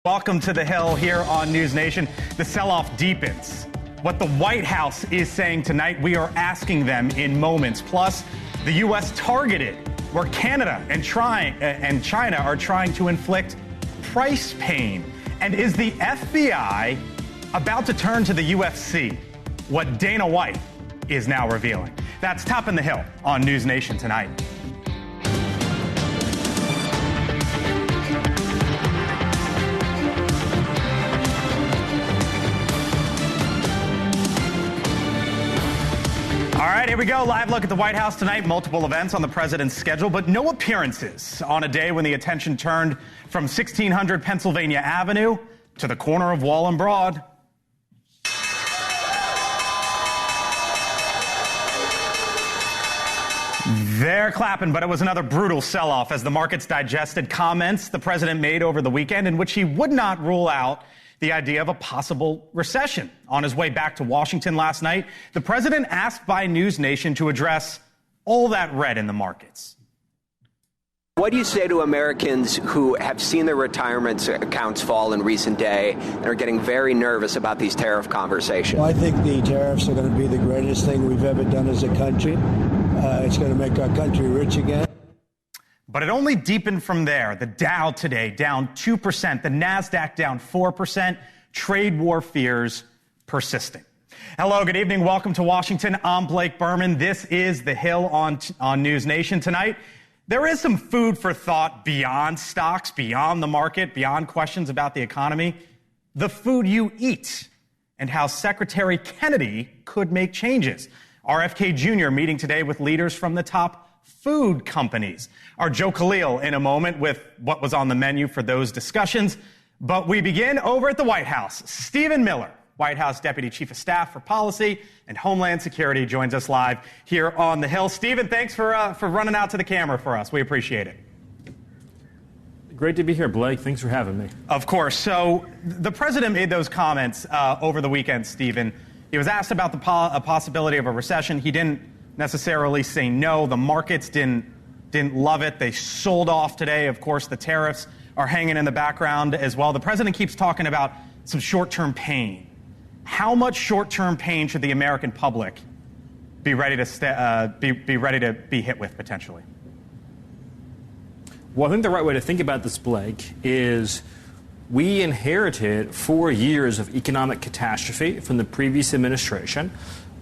Welcome to the Hill here on NewsNation. The sell-off deepens. What the White House is saying tonight, we are asking them in moments. Plus, the U.S. targeted, where Canada and China are trying to inflict price pain. And is the FBI about to turn to the UFC? What Dana White is now revealing. That's Top in the Hill on NewsNation tonight. All right, here we go. Live look at the White House tonight. Multiple events on the president's schedule, but no appearances on a day when the attention turned from 1600 Pennsylvania Avenue to the corner of Wall and Broad. They're clapping, but it was another brutal sell-off as the markets digested comments the president made over the weekend in which he would not rule out the idea of a possible recession. On his way back to Washington last night, the president asked by NewsNation to address all that red in the markets. What do you say to Americans who have seen their retirement accounts fall in recent day and are getting very nervous about these tariff conversations? Well, I think the tariffs are going to be the greatest thing we've ever done as a country. It's going to make our country rich again. But it only deepened from there. The Dow today down 2%, the NASDAQ down 4%, trade war fears persisting. Hello, good evening. Welcome to Washington. I'm Blake Berman. This is The Hill on NewsNation tonight. There is some food for thought beyond stocks, beyond the market, beyond questions about the economy. The food you eat and how Secretary Kennedy could make changes. RFK Jr. meeting today with leaders from the top food companies. Our Joe Khalil in a moment with what was on the menu for those discussions. But we begin over at the White House. Stephen Miller, White House Deputy Chief of Staff for Policy and Homeland Security, joins us live here on the Hill. Stephen, thanks for running out to the camera for us. We appreciate it. Great to be here, Blake. Thanks for having me. Of course. So the president made those comments over the weekend, Stephen. He was asked about the possibility of a recession. He didn't necessarily say no. The markets didn't love it. They sold off today. Of course, the tariffs are hanging in the background as well. The president keeps talking about some short-term pain. How much short-term pain should the American public be ready to be hit with potentially? Well, I think the right way to think about this, Blake, is we inherited 4 years of economic catastrophe from the previous administration.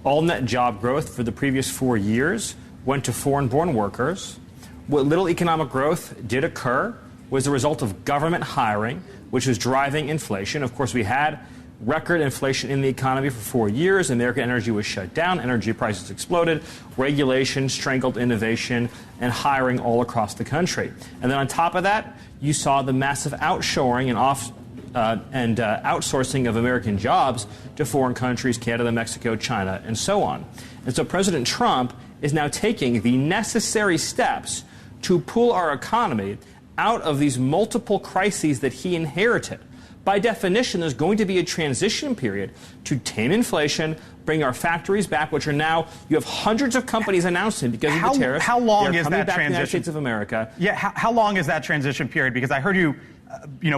All net job growth for the previous 4 years went to foreign-born workers. What little economic growth did occur was the result of government hiring, which was driving inflation. Of course, we had record inflation in the economy for 4 years. American energy was shut down. Energy prices exploded. Regulation strangled innovation and hiring all across the country. And then on top of that, you saw the massive outshoring and outsourcing of American jobs to foreign countries, Canada, Mexico, China, and so on. And so President Trump is now taking the necessary steps to pull our economy out of these multiple crises that he inherited. By definition, there's going to be a transition period to tame inflation, bring our factories back, which are now, you have hundreds of companies announcing because of the tariffs. How long is that back transition? To the United States of America. Yeah, how long is that transition period? Because I heard you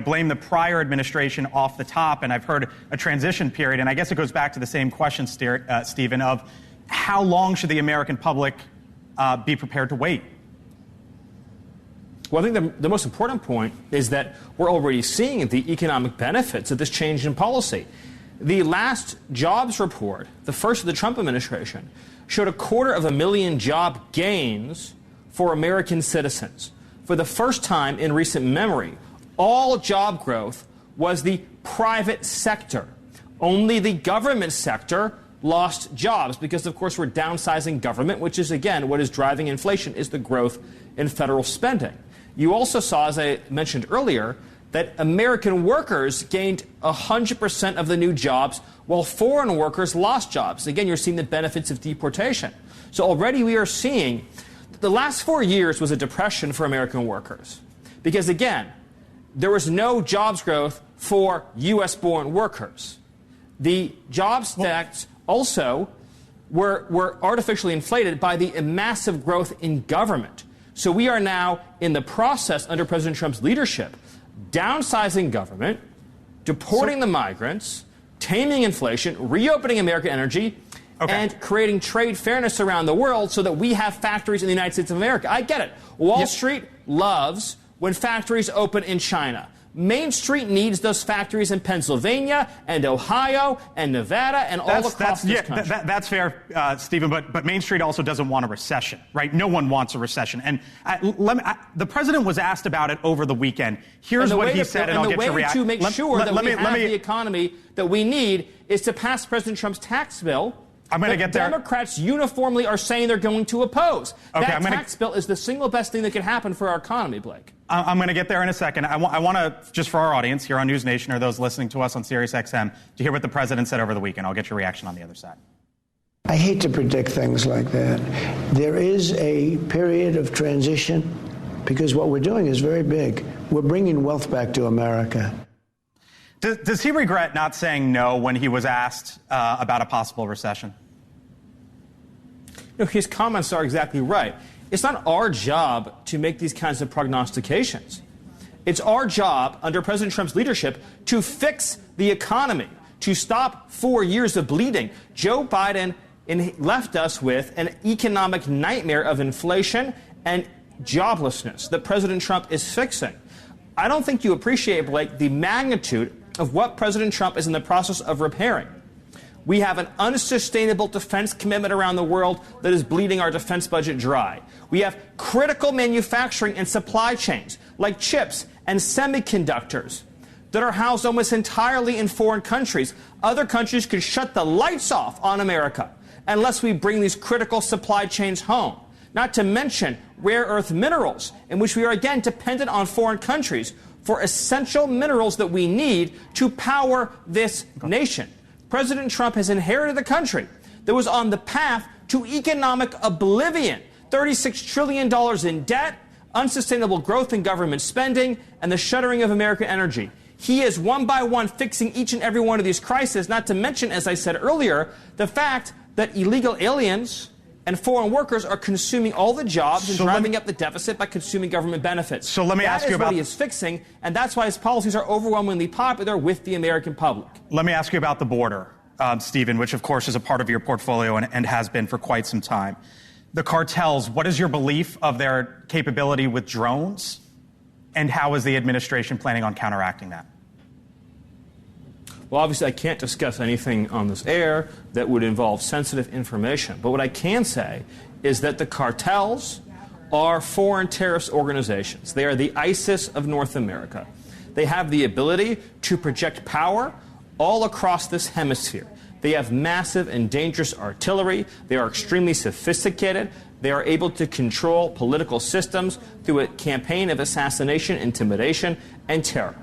blame the prior administration off the top, and I've heard a transition period, and I guess it goes back to the same question, Stephen, of how long should the American public be prepared to wait? Well, I think the most important point is that we're already seeing the economic benefits of this change in policy. The last jobs report, the first of the Trump administration, showed 250,000 job gains for American citizens. For the first time in recent memory, all job growth was the private sector. Only the government sector lost jobs because, of course, we're downsizing government, which is, again, what is driving inflation, is the growth in federal spending. You also saw, as I mentioned earlier, that American workers gained 100% of the new jobs while foreign workers lost jobs. Again, you're seeing the benefits of deportation. So already we are seeing that the last 4 years was a depression for American workers. Because, again, there was no jobs growth for U.S.-born workers. The jobs stats also were artificially inflated by the massive growth in government. So we are now in the process under President Trump's leadership, downsizing government, deporting the migrants, taming inflation, reopening American energy, and creating trade fairness around the world so that we have factories in the United States of America. I get it. Wall Street loves when factories open in China. Main Street needs those factories in Pennsylvania and Ohio and Nevada and all across this country. That's fair, Stephen, but Main Street also doesn't want a recession, right? No one wants a recession. And the president was asked about it over the weekend. Here's what he said, and I'll get your reaction. The way to make sure that we have the economy that we need is to pass President Trump's tax bill. I'm going to get there. Democrats uniformly are saying they're going to oppose. That tax bill is the single best thing that could happen for our economy, Blake. I'm going to get there in a second. I want to, just for our audience here on NewsNation or those listening to us on SiriusXM, to hear what the president said over the weekend. I'll get your reaction on the other side. I hate to predict things like that. There is a period of transition because what we're doing is very big. We're bringing wealth back to America. Does he regret not saying no when he was asked about a possible recession? His comments are exactly right. It's not our job to make these kinds of prognostications. It's our job, under President Trump's leadership, to fix the economy, to stop 4 years of bleeding. Joe Biden left us with an economic nightmare of inflation and joblessness that President Trump is fixing. I don't think you appreciate, Blake, the magnitude of what President Trump is in the process of repairing. We have an unsustainable defense commitment around the world that is bleeding our defense budget dry. We have critical manufacturing and supply chains like chips and semiconductors that are housed almost entirely in foreign countries. Other countries could shut the lights off on America unless we bring these critical supply chains home. Not to mention rare earth minerals, in which we are again dependent on foreign countries for essential minerals that we need to power this nation. President Trump has inherited a country that was on the path to economic oblivion. $36 trillion in debt, unsustainable growth in government spending, and the shuttering of American energy. He is one by one fixing each and every one of these crises, not to mention, as I said earlier, the fact that illegal aliens and foreign workers are consuming all the jobs and driving up the deficit by consuming government benefits. So let me ask you about... That is what he is fixing, and that's why his policies are overwhelmingly popular with the American public. Let me ask you about the border, Stephen, which of course is a part of your portfolio and has been for quite some time. The cartels, what is your belief of their capability with drones, and how is the administration planning on counteracting that? Well, obviously, I can't discuss anything on this air that would involve sensitive information. But what I can say is that the cartels are foreign terrorist organizations. They are the ISIS of North America. They have the ability to project power all across this hemisphere. They have massive and dangerous artillery. They are extremely sophisticated. They are able to control political systems through a campaign of assassination, intimidation, and terror.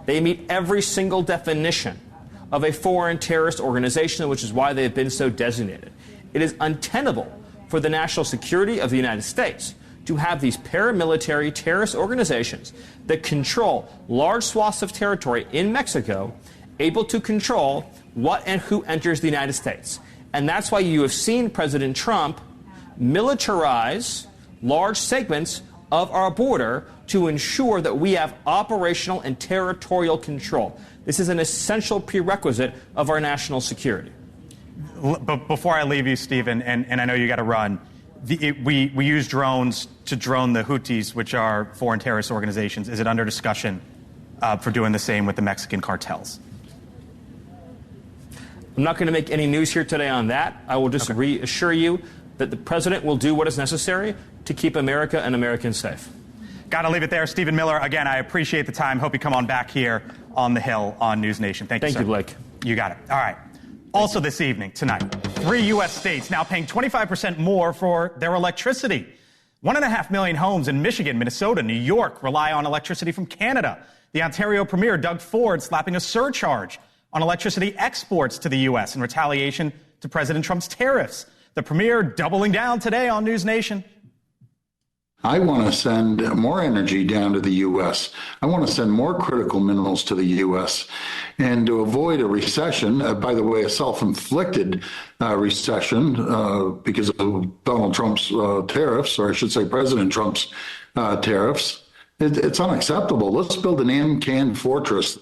They meet every single definition of a foreign terrorist organization, which is why they have been so designated. It is untenable for the national security of the United States to have these paramilitary terrorist organizations that control large swaths of territory in Mexico, able to control what and who enters the United States. And that's why you have seen President Trump militarize large segments of our border to ensure that we have operational and territorial control. This is an essential prerequisite of our national security. But before I leave you, Stephen, and I know you got to run, we use drones to drone the Houthis, which are foreign terrorist organizations. Is it under discussion for doing the same with the Mexican cartels? I'm not going to make any news here today on that. I will just reassure you that the president will do what is necessary to keep America and Americans safe. Got to leave it there. Stephen Miller, again, I appreciate the time. Hope you come on back here on the Hill on NewsNation. Thank you, sir. Thank you, Blake. You got it. All right. Also this evening, tonight, 3 U.S. states now paying 25% more for their electricity. 1.5 million homes in Michigan, Minnesota, New York rely on electricity from Canada. The Ontario Premier, Doug Ford, slapping a surcharge on electricity exports to the U.S. in retaliation to President Trump's tariffs. The Premier doubling down today on NewsNation. I want to send more energy down to the U.S. I want to send more critical minerals to the U.S. And to avoid a recession, by the way, a self-inflicted recession because of Donald Trump's tariffs, or I should say President Trump's tariffs, it's unacceptable. Let's build an Amcan fortress.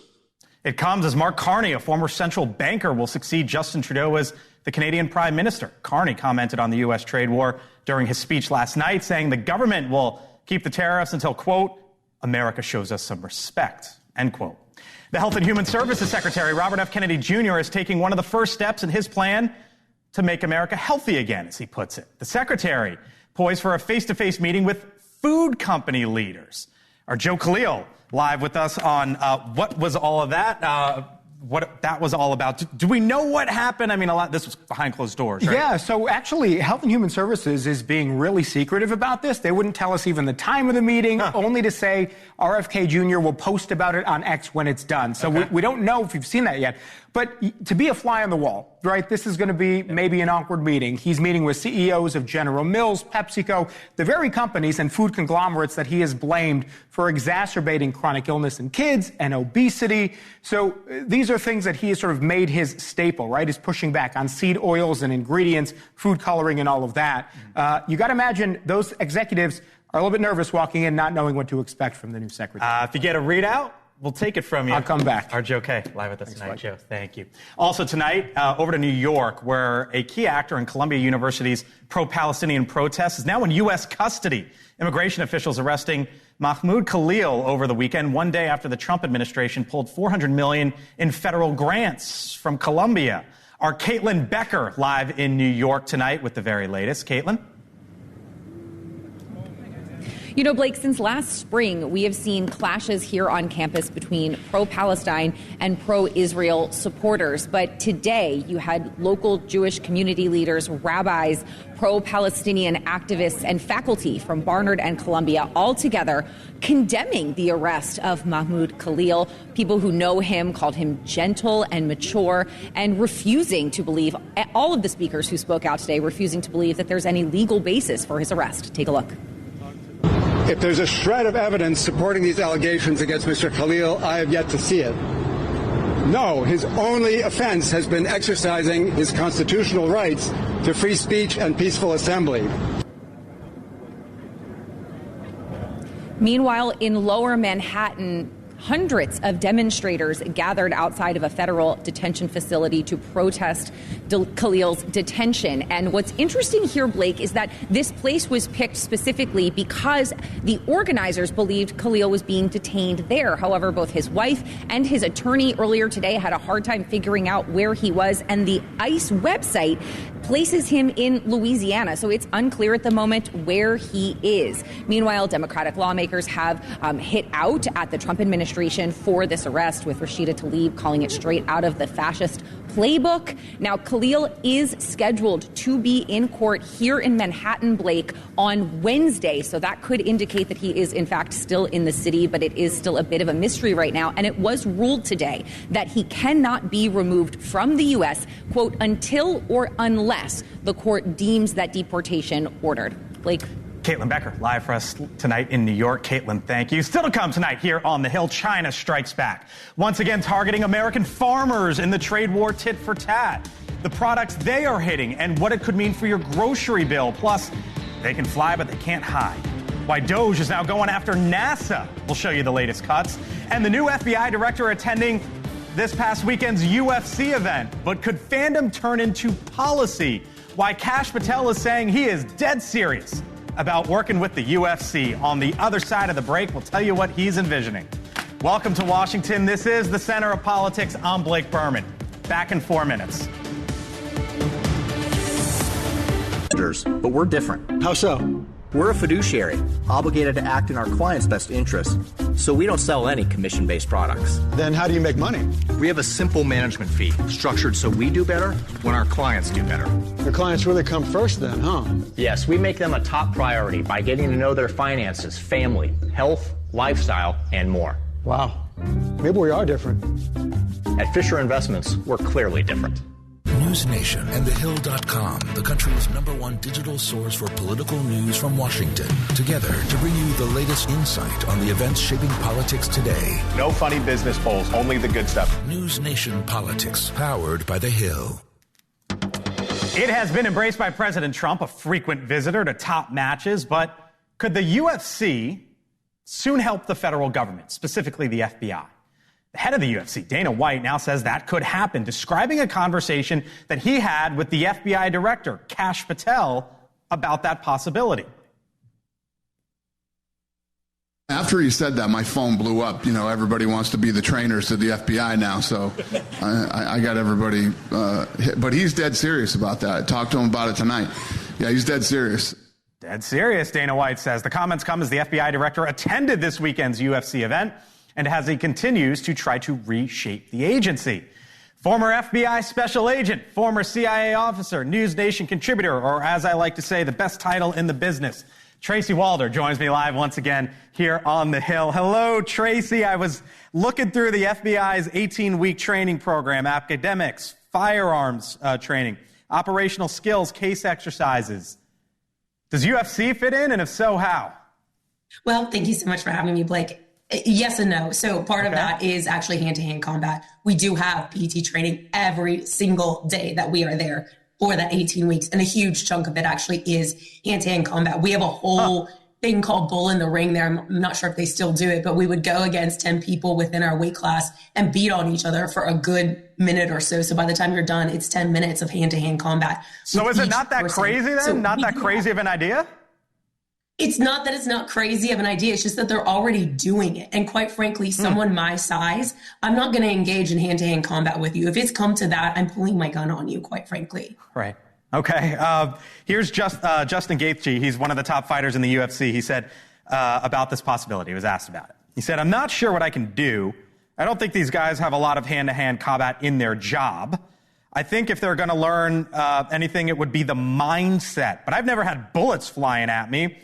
It comes as Mark Carney, a former central banker, will succeed Justin Trudeau as the Canadian Prime Minister. Carney commented on the U.S. trade war during his speech last night, saying the government will keep the tariffs until, quote, America shows us some respect, end quote. The Health and Human Services Secretary, Robert F. Kennedy Jr., is taking one of the first steps in his plan to make America healthy again, as he puts it. The secretary poised for a face-to-face meeting with food company leaders. Our Joe Khalil live with us on what was all of that, what that was all about. Do we know what happened? I mean, this was behind closed doors, right? Yeah, so actually, Health and Human Services is being really secretive about this. They wouldn't tell us even the time of the meeting, only to say RFK Jr. will post about it on X when it's done. So we don't know if you've seen that yet. But to be a fly on the wall, right, this is going to be maybe an awkward meeting. He's meeting with CEOs of General Mills, PepsiCo, the very companies and food conglomerates that he has blamed for exacerbating chronic illness in kids and obesity. So these are things that he has sort of made his staple, right, is pushing back on seed oils and ingredients, food coloring and all of that. You got to imagine those executives are a little bit nervous walking in, not knowing what to expect from the new secretary. If you get a readout, we'll take it from you. I'll come back. Our Joe K. live with us tonight. Joe, thank you. Also tonight, over to New York, where a key actor in Columbia University's pro-Palestinian protests is now in U.S. custody. Immigration officials arresting Mahmoud Khalil over the weekend, one day after the Trump administration pulled $400 million in federal grants from Colombia. Our Caitlin Becker live in New York tonight with the very latest. Caitlin? You know, Blake, since last spring, we have seen clashes here on campus between pro-Palestine and pro-Israel supporters. But today, you had local Jewish community leaders, rabbis, pro-Palestinian activists, and faculty from Barnard and Columbia all together condemning the arrest of Mahmoud Khalil. People who know him called him gentle and mature, and refusing to believe, all of the speakers who spoke out today, refusing to believe that there's any legal basis for his arrest. Take a look. If there's a shred of evidence supporting these allegations against Mr. Khalil, I have yet to see it. No, his only offense has been exercising his constitutional rights to free speech and peaceful assembly. Meanwhile, in Lower Manhattan, hundreds of demonstrators gathered outside of a federal detention facility to protest Khalil's detention. And what's interesting here, Blake, is that this place was picked specifically because the organizers believed Khalil was being detained there. However, both his wife and his attorney earlier today had a hard time figuring out where he was, and the ICE website places him in Louisiana, so it's unclear at the moment where he is. Meanwhile, Democratic lawmakers have hit out at the Trump administration for this arrest, with Rashida Tlaib calling it straight out of the fascist playbook. Now, Khalil is scheduled to be in court here in Manhattan, Blake, on Wednesday, so that could indicate that he is, in fact, still in the city, but it is still a bit of a mystery right now, and it was ruled today that he cannot be removed from the U.S., quote, until or unless the court deems that deportation ordered. Blake. Caitlin Becker, live for us tonight in New York. Caitlin, thank you. Still to come tonight here on The Hill, China strikes back. Once again, targeting American farmers in the trade war tit for tat. The products they are hitting and what it could mean for your grocery bill. Plus, they can fly, but they can't hide. Why Doge is now going after NASA. We'll show you the latest cuts. And the new FBI director attending this past weekend's UFC event. But could fandom turn into policy? Why Kash Patel is saying he is dead serious about working with the UFC. On the other side of the break, we'll tell you what he's envisioning. Welcome to Washington. This is the Center of Politics. I'm Blake Berman. Back in 4 minutes. But we're different. How so? We're a fiduciary, obligated to act in our clients' best interest, so we don't sell any commission-based products. Then how do you make money? We have a simple management fee, structured so we do better when our clients do better. The clients really come first then, huh? Yes, we make them a top priority by getting to know their finances, family, health, lifestyle, and more. Wow. Maybe we are different. At Fisher Investments, we're clearly different. NewsNation and TheHill.com, the country's #1 digital source for political news from Washington, together to bring you the latest insight on the events shaping politics today. No funny business polls, only the good stuff. NewsNation Politics, powered by The Hill. It has been embraced by President Trump, a frequent visitor to top matches, but could the UFC soon help the federal government, specifically the FBI? The head of the UFC, Dana White, now says that could happen, describing a conversation that he had with the FBI director, Kash Patel, about that possibility. After he said that, my phone blew up. You know, everybody wants to be the trainers to the FBI now, so I got everybody hit. But he's dead serious about that. I talked to him about it tonight. Yeah, he's dead serious. Dead serious, Dana White says. The comments come as the FBI director attended this weekend's UFC event and as he continues to try to reshape the agency. Former FBI special agent, former CIA officer, NewsNation contributor, or as I like to say, the best title in the business, Tracy Walder joins me live once again here on the Hill. Hello, Tracy. I was looking through the FBI's 18-week training program, academics, firearms training, operational skills, case exercises. Does UFC fit in, and if so, how? Well, thank you so much for having me, Blake. Yes and no. So part of that is actually hand-to-hand combat. We do have PT training every single day that we are there for that 18 weeks. And a huge chunk of it actually is hand-to-hand combat. We have a whole thing called Bull in the Ring there. I'm not sure if they still do it, but we would go against 10 people within our weight class and beat on each other for a good minute or so. So by the time you're done, it's 10 minutes of hand-to-hand combat. So is it not that crazy then? So not that crazy of an idea? It's not that it's not crazy of an idea. It's just that they're already doing it. And quite frankly, someone my size, I'm not going to engage in hand-to-hand combat with you. If it's come to that, I'm pulling my gun on you, quite frankly. Right. Okay. Here's Justin Gaethje. He's one of the top fighters in the UFC. He said about this possibility. He was asked about it. He said, "I'm not sure what I can do. I don't think these guys have a lot of hand-to-hand combat in their job. I think if they're going to learn anything, it would be the mindset. But I've never had bullets flying at me.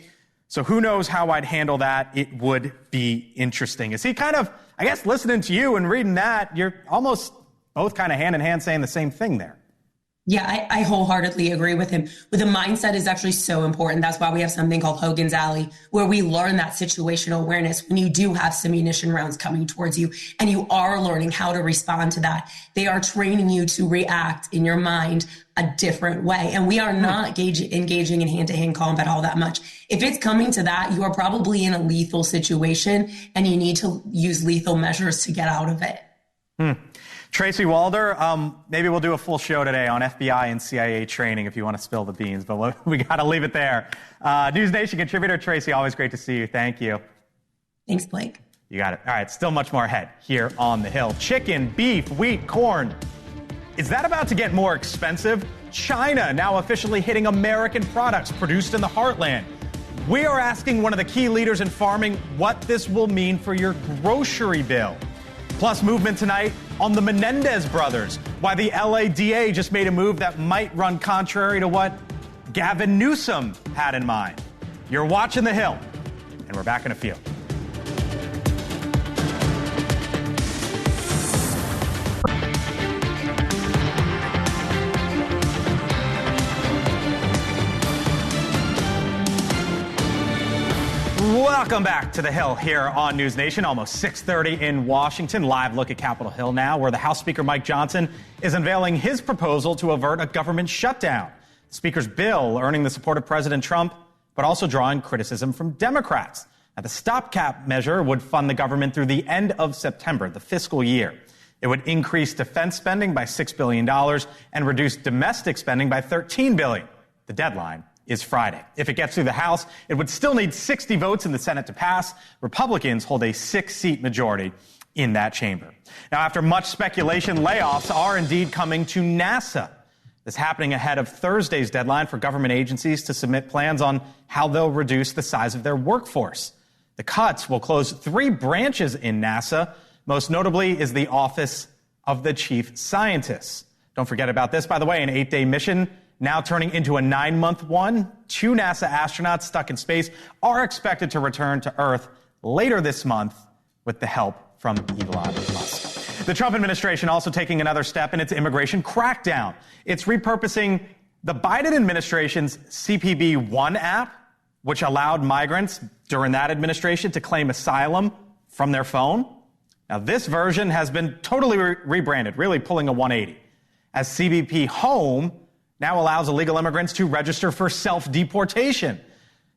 So who knows how I'd handle that? It would be interesting." Is he kind of, I guess, listening to you and reading that, you're almost both kind of hand in hand saying the same thing there. Yeah, I wholeheartedly agree with him. But the mindset is actually so important. That's why we have something called Hogan's Alley, where we learn that situational awareness when you do have some munition rounds coming towards you and you are learning how to respond to that. They are training you to react in your mind a different way. And we are not engaging in hand-to-hand combat all that much. If it's coming to that, you are probably in a lethal situation and you need to use lethal measures to get out of it. Tracy Walder, maybe we'll do a full show today on FBI and CIA training if you want to spill the beans, but we got to leave it there. NewsNation contributor Tracy, always great to see you. Thank you. Thanks, Blake. You got it. All right, still much more ahead here on the Hill. Chicken, beef, wheat, corn. Is that about to get more expensive? China now officially hitting American products produced in the heartland. We are asking one of the key leaders in farming what this will mean for your grocery bill. Plus, movement tonight on the Menendez brothers, why the LADA just made a move that might run contrary to what Gavin Newsom had in mind. You're watching The Hill, and we're back in a few. Welcome back to The Hill here on NewsNation. Almost 6:30 in Washington. Live look at Capitol Hill now, where the House Speaker Mike Johnson is unveiling his proposal to avert a government shutdown. The Speaker's bill earning the support of President Trump, but also drawing criticism from Democrats. Now, the stopgap measure would fund the government through the end of September, the fiscal year. It would increase defense spending by $6 billion and reduce domestic spending by $13 billion. The deadline is Friday. If it gets through the House, it would still need 60 votes in the Senate to pass. Republicans hold a 6-seat majority in that chamber. Now, after much speculation, layoffs are indeed coming to NASA. This happening ahead of Thursday's deadline for government agencies to submit plans on how they'll reduce the size of their workforce. The cuts will close 3 branches in NASA. Most notably is the Office of the Chief Scientist. Don't forget about this, by the way, an 8-day mission now turning into a 9-month one. 2 NASA astronauts stuck in space are expected to return to Earth later this month with the help from Elon Musk. The Trump administration also taking another step in its immigration crackdown. It's repurposing the Biden administration's CPB-1 app, which allowed migrants during that administration to claim asylum from their phone. Now, this version has been totally rebranded, really pulling a 180, as CBP Home now allows illegal immigrants to register for self-deportation.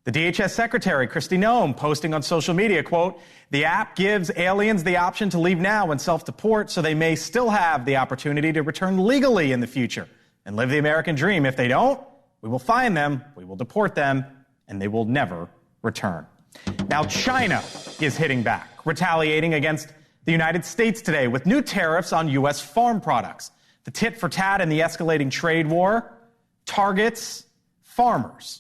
The DHS Secretary, Kristi Noem, posting on social media, quote, "The app gives aliens the option to leave now and self-deport so they may still have the opportunity to return legally in the future and live the American dream. If they don't, we will find them, we will deport them, and they will never return." Now, China is hitting back, retaliating against the United States today with new tariffs on U.S. farm products. The tit for tat and the escalating trade war targets farmers.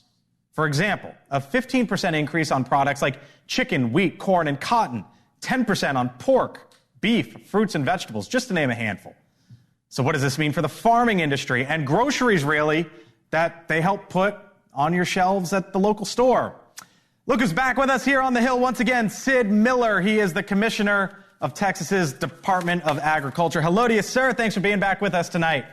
For example, a 15% increase on products like chicken, wheat, corn, and cotton, 10% on pork, beef, fruits, and vegetables, just to name a handful. So what does this mean for the farming industry and groceries, really, that they help put on your shelves at the local store? Look who's back with us here on the Hill once again, Sid Miller. He is the commissioner of Texas's Department of Agriculture. Hello to you, sir. Thanks for being back with us tonight.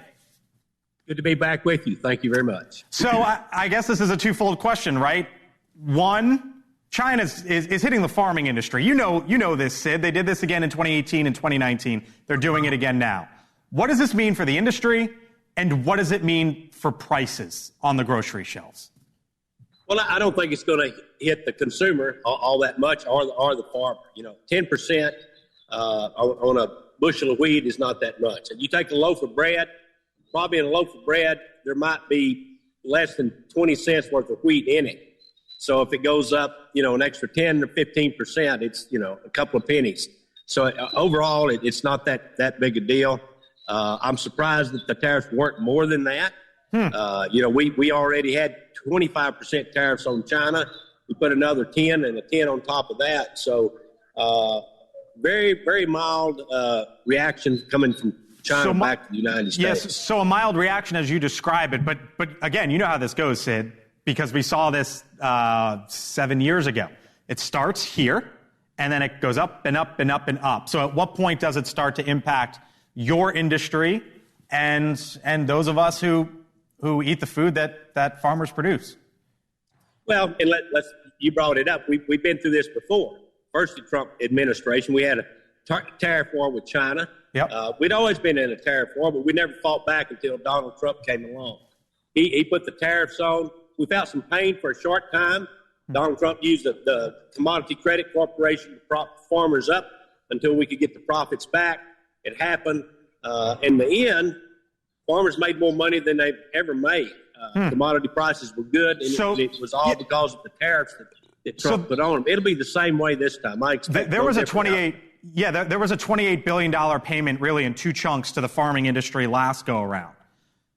Good to be back with you. Thank you very much. So I guess this is a twofold question, right? One, China is hitting the farming industry. You know this, Sid. They did this again in 2018 and 2019. They're doing it again now. What does this mean for the industry, and what does it mean for prices on the grocery shelves? Well, I don't think it's going to hit the consumer all that much, or the farmer. 10% on a bushel of wheat is not that much. And you take a loaf of bread, probably in a loaf of bread, there might be less than 20 cents worth of wheat in it. So if it goes up, an extra 10 or 15%, it's, a couple of pennies. So overall, it's not that big a deal. I'm surprised that the tariffs weren't more than that. We already had 25% tariffs on China. We put another 10 and a 10 on top of that. So very, very mild reaction coming from China back to the United States. Yes, so a mild reaction as you describe it. But again, you know how this goes, Sid, because we saw this 7 years ago. It starts here, and then it goes up and up and up and up. So at what point does it start to impact your industry and those of us who eat the food that farmers produce? Well, and you brought it up. We've been through this before. First, the Trump administration, we had a tariff war with China. Yep. We'd always been in a tariff war, but we never fought back until Donald Trump came along. He put the tariffs on. We felt some pain for a short time. Donald Trump used the Commodity Credit Corporation to prop farmers up until we could get the profits back. It happened. In the end, farmers made more money than they've ever made. Commodity prices were good, and it was all because of the tariffs that Trump put on them. It'll be the same way this time. I expect there was a $28 billion payment really in two chunks to the farming industry last go around.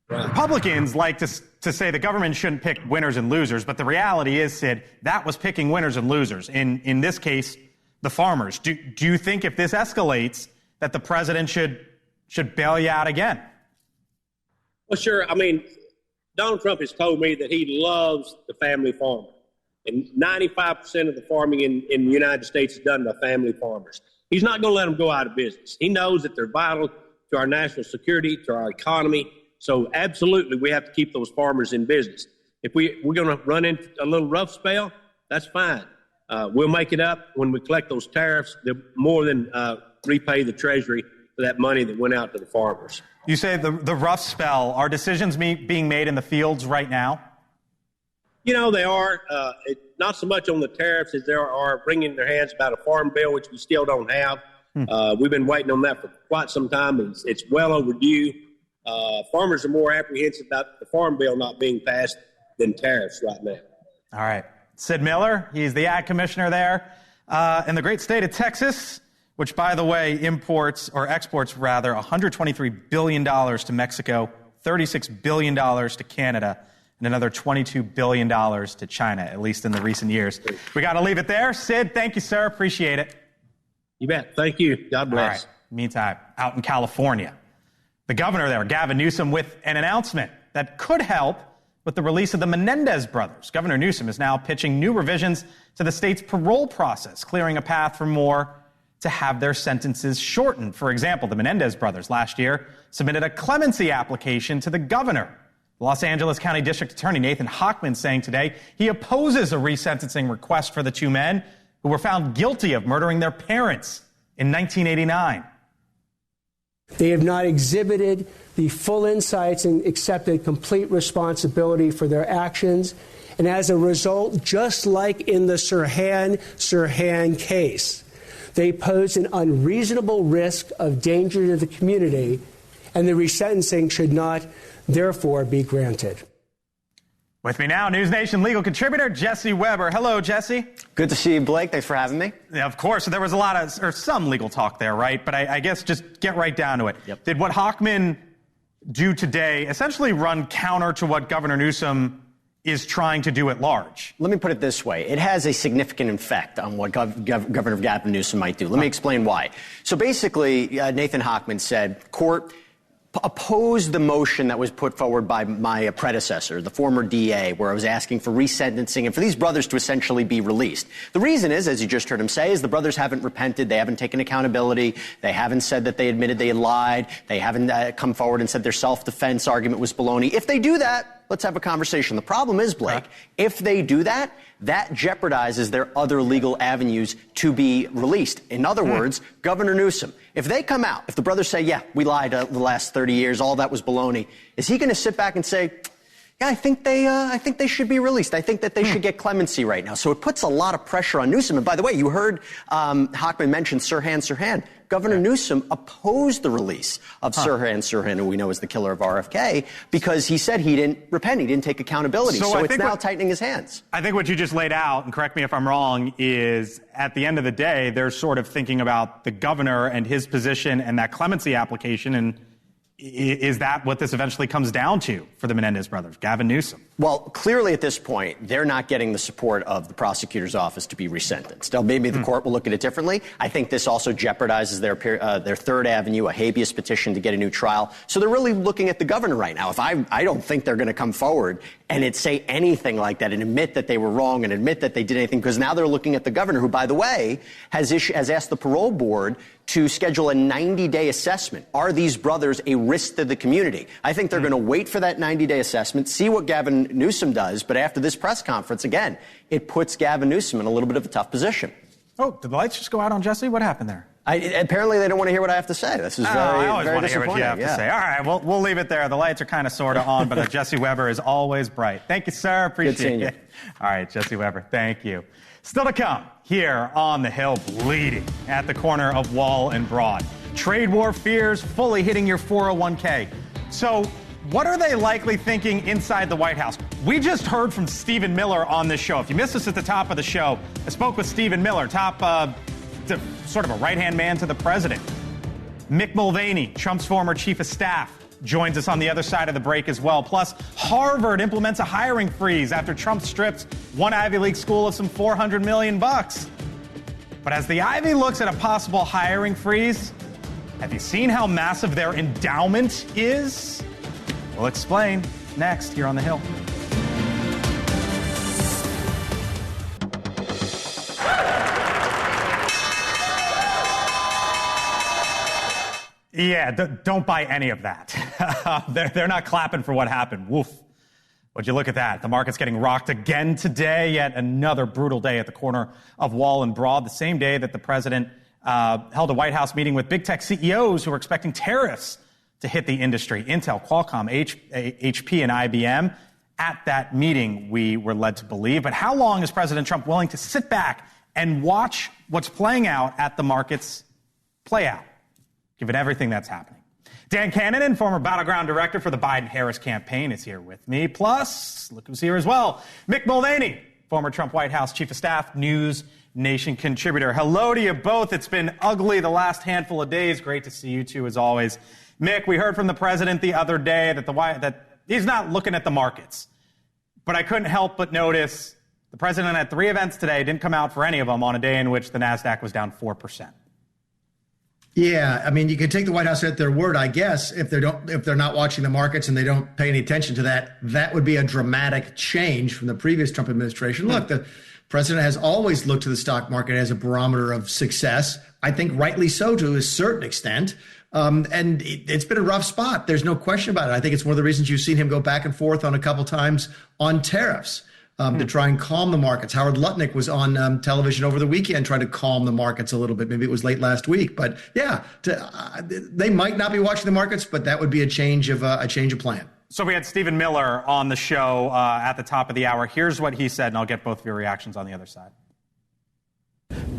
Right. Republicans like to say the government shouldn't pick winners and losers, but the reality is, Sid, that was picking winners and losers. In this case, the farmers. Do you think if this escalates that the president should bail you out again? Well, sure. I mean, Donald Trump has told me that he loves the family farmer. And 95% of the farming in the United States is done by family farmers. He's not going to let them go out of business. He knows that they're vital to our national security, to our economy. So absolutely, we have to keep those farmers in business. If we're going to run into a little rough spell, that's fine. We'll make it up when we collect those tariffs. They'll more than repay the Treasury for that money that went out to the farmers. You say the rough spell. Are decisions being made in the fields right now? They are. Not so much on the tariffs as they are wringing their hands about a farm bill, which we still don't have. We've been waiting on that for quite some time, and it's well overdue. Farmers are more apprehensive about the farm bill not being passed than tariffs right now. All right. Sid Miller, he's the ag commissioner there in the great state of Texas, which, by the way, exports $123 billion to Mexico, $36 billion to Canada, and another $22 billion to China, at least in the recent years. We got to leave it there. Sid, thank you, sir. Appreciate it. You bet. Thank you. God bless. All right. Meantime, out in California, the governor there, Gavin Newsom, with an announcement that could help with the release of the Menendez brothers. Governor Newsom is now pitching new revisions to the state's parole process, clearing a path for more to have their sentences shortened. For example, the Menendez brothers last year submitted a clemency application to the governor. Los Angeles County District Attorney Nathan Hochman saying today he opposes a resentencing request for the two men who were found guilty of murdering their parents in 1989. They have not exhibited the full insights and accepted complete responsibility for their actions. And as a result, just like in the Sirhan case, they pose an unreasonable risk of danger to the community, and the resentencing should not, therefore, be granted. With me now, NewsNation legal contributor Jesse Weber. Hello, Jesse. Good to see you, Blake. Thanks for having me. Yeah, of course. There was some legal talk there, right? But I guess just get right down to it. Yep. Did what Hochman do today essentially run counter to what Governor Newsom is trying to do at large? Let me put it this way. It has a significant effect on what Governor Gavin Newsom might do. Let me explain why. So basically, Nathan Hochman said, court, oppose the motion that was put forward by my predecessor, the former DA, where I was asking for resentencing and for these brothers to essentially be released. The reason is, as you just heard him say, is the brothers haven't repented. They haven't taken accountability. They haven't said that they admitted they had lied. They haven't come forward and said their self-defense argument was baloney. If they do that, let's have a conversation. The problem is, Blake, if they do that, that jeopardizes their other legal avenues to be released. In other words, Governor Newsom, if they come out, if the brothers say, yeah, we lied the last 30 years, all that was baloney, is he going to sit back and say, yeah, I think they should be released. I think that they should get clemency right now. So it puts a lot of pressure on Newsom. And by the way, you heard Hochman mention Sirhan. Governor Newsom opposed the release of Sirhan, who we know is the killer of RFK, because he said he didn't repent. He didn't take accountability. So it's now tightening his hands. I think what you just laid out, and correct me if I'm wrong, is at the end of the day, they're sort of thinking about the governor and his position and that clemency application. And is that what this eventually comes down to for the Menendez brothers, Gavin Newsom? Well, clearly at this point, they're not getting the support of the prosecutor's office to be resentenced. Now, maybe the court will look at it differently. I think this also jeopardizes their third avenue, a habeas petition to get a new trial. So they're really looking at the governor right now. If I don't think they're going to come forward and say anything like that and admit that they were wrong and admit that they did anything, because now they're looking at the governor, who, by the way, has asked the parole board to schedule a 90-day assessment. Are these brothers a risk to the community? I think they're going to wait for that 90-day assessment, see what Gavin Newsom does. But after this press conference, again, it puts Gavin Newsom in a little bit of a tough position. Oh, did the lights just go out on Jesse? What happened there? Apparently, they don't want to hear what I have to say. This is I always very want to hear what you have to say. All right, we'll leave it there. The lights are kind of sort of on, but Jesse Weber is always bright. Thank you, sir. Appreciate it. All right, Jesse Weber, thank you. Still to come here on the Hill, bleeding at the corner of Wall and Broad. Trade war fears fully hitting your 401k. So what are they likely thinking inside the White House? We just heard from Stephen Miller on this show. If you missed us at the top of the show, I spoke with Stephen Miller, sort of a right-hand man to the president. Mick Mulvaney, Trump's former chief of staff, joins us on the other side of the break as well. Plus, Harvard implements a hiring freeze after Trump strips one Ivy League school of some $400 million. But as the Ivy looks at a possible hiring freeze, have you seen how massive their endowment is? We'll explain next here on The Hill. Yeah, don't buy any of that. They're not clapping for what happened. Woof. Would you look at that? The market's getting rocked again today. Yet another brutal day at the corner of Wall and Broad, the same day that the president held a White House meeting with big tech CEOs who were expecting tariffs to hit the industry. Intel, Qualcomm, HP, and IBM. At that meeting, we were led to believe. But how long is President Trump willing to sit back and watch what's playing out at the markets play out, given everything that's happening? Dan Cannon, former battleground director for the Biden-Harris campaign, is here with me. Plus, look who's here as well, Mick Mulvaney, former Trump White House chief of staff, NewsNation contributor. Hello to you both. It's been ugly the last handful of days. Great to see you two, as always. Mick, we heard from the president the other day that he's not looking at the markets. But I couldn't help but notice the president had 3 events today, didn't come out for any of them on a day in which the NASDAQ was down 4%. Yeah, I mean, you can take the White House at their word, I guess. If they're not watching the markets and they don't pay any attention to that, that would be a dramatic change from the previous Trump administration. Look, the president has always looked to the stock market as a barometer of success. I think rightly so to a certain extent. And it's been a rough spot. There's no question about it. I think it's one of the reasons you've seen him go back and forth on a couple times on tariffs. To try and calm the markets. Howard Lutnick was on television over the weekend trying to calm the markets a little bit. Maybe it was late last week, but yeah, they might not be watching the markets, but that would be a change of plan. So we had Stephen Miller on the show at the top of the hour. Here's what he said, and I'll get both of your reactions on the other side.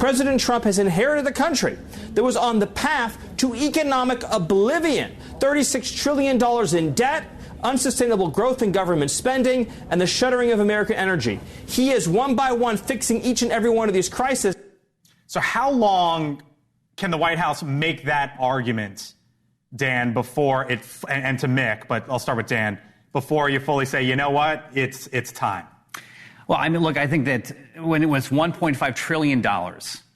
President Trump has inherited a country that was on the path to economic oblivion. $36 trillion in debt, unsustainable growth in government spending, and the shuttering of American energy. He is one by one fixing each and every one of these crises. So how long can the White House make that argument, Dan, before it, and to Mick, but I'll start with Dan, before you fully say, you know what, it's time? Well, I mean, look, I think that when it was $1.5 trillion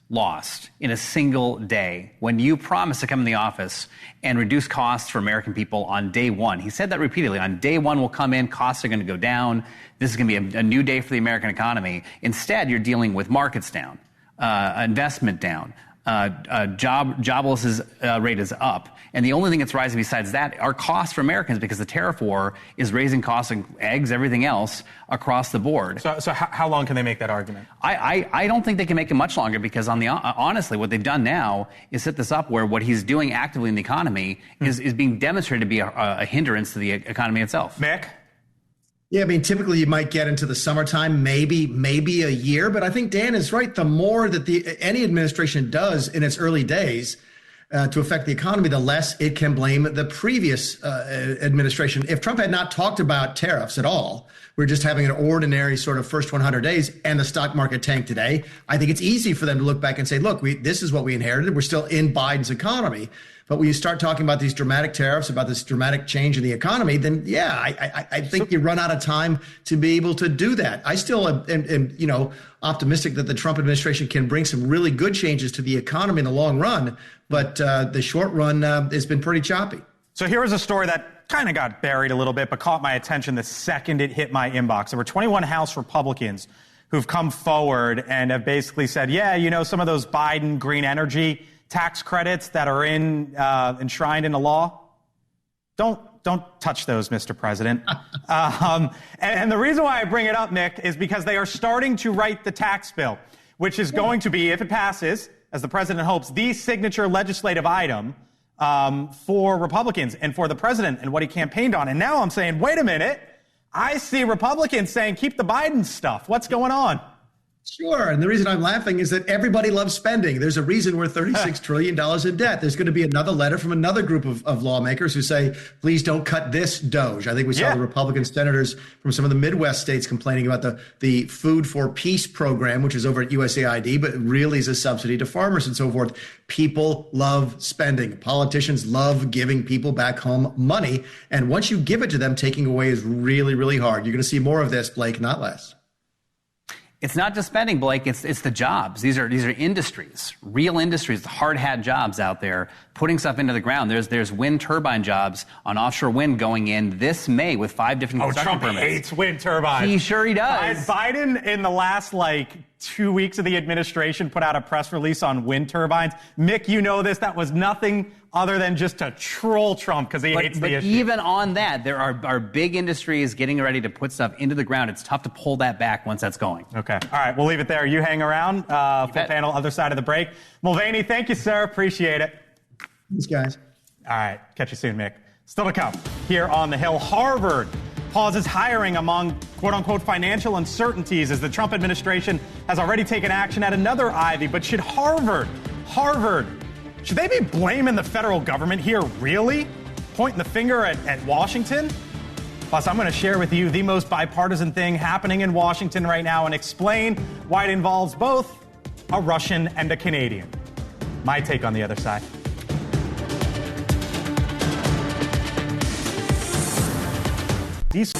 lost in a single day, when you promised to come in the office and reduce costs for American people on day one, he said that repeatedly, on day one we'll come in, costs are going to go down, this is going to be a new day for the American economy. Instead, you're dealing with markets down, investment down, jobless rate is up. And the only thing that's rising besides that are costs for Americans, because the tariff war is raising costs of eggs, everything else across the board. So how long can they make that argument? I don't think they can make it much longer, because honestly, what they've done now is set this up where what he's doing actively in the economy is being demonstrated to be a hindrance to the economy itself. Mick? Yeah, I mean, typically you might get into the summertime, maybe a year, but I think Dan is right. The more that any administration does in its early days to affect the economy, the less it can blame the previous administration. If Trump had not talked about tariffs at all, we're just having an ordinary sort of first 100 days and the stock market tanked today, I think it's easy for them to look back and say, look, this is what we inherited. We're still in Biden's economy. But when you start talking about these dramatic tariffs, about this dramatic change in the economy, then yeah, I think you run out of time to be able to do that. I still am optimistic that the Trump administration can bring some really good changes to the economy in the long run, but the short run has been pretty choppy. So here was a story that kind of got buried a little bit, but caught my attention the second it hit my inbox. There were 21 House Republicans who've come forward and have basically said, yeah, some of those Biden green energy tax credits that are enshrined in the law, don't touch those, Mr. President. And the reason why I bring it up, Nick, is because they are starting to write the tax bill, which is going to be, if it passes, as the president hopes, the signature legislative item for Republicans and for the president and what he campaigned on. And now I'm saying, wait a minute, I see Republicans saying, keep the Biden stuff. What's going on? Sure. And the reason I'm laughing is that everybody loves spending. There's a reason we're $36 trillion in debt. There's going to be another letter from another group of lawmakers who say, please don't cut this Doge. I think we saw the Republican senators from some of the Midwest states complaining about the Food for Peace program, which is over at USAID, but really is a subsidy to farmers and so forth. People love spending. Politicians love giving people back home money. And once you give it to them, taking away is really, really hard. You're going to see more of this, Blake, not less. It's not just spending, Blake. It's the jobs. These are industries, real industries, hard hat jobs out there, putting stuff into the ground. There's wind turbine jobs on offshore wind going in this May with 5 different construction permits. Trump hates wind turbines. He sure does. Biden, in the last 2 weeks of the administration, put out a press release on wind turbines. Mick, you know this. That was nothing other than just to troll Trump because he hates the issue. Even on that, there are big industries getting ready to put stuff into the ground. It's tough to pull that back once that's going. Okay. All right. We'll leave it there. You hang around. Full panel, other side of the break. Mulvaney, thank you, sir. Appreciate it. Thanks, guys. All right. Catch you soon, Mick. Still to come here on The Hill. Harvard pauses hiring among quote-unquote financial uncertainties as the Trump administration has already taken action at another Ivy. But should Harvard, should they be blaming the federal government here, really? Pointing the finger at Washington? Plus, I'm going to share with you the most bipartisan thing happening in Washington right now and explain why it involves both a Russian and a Canadian. My take on the other side. These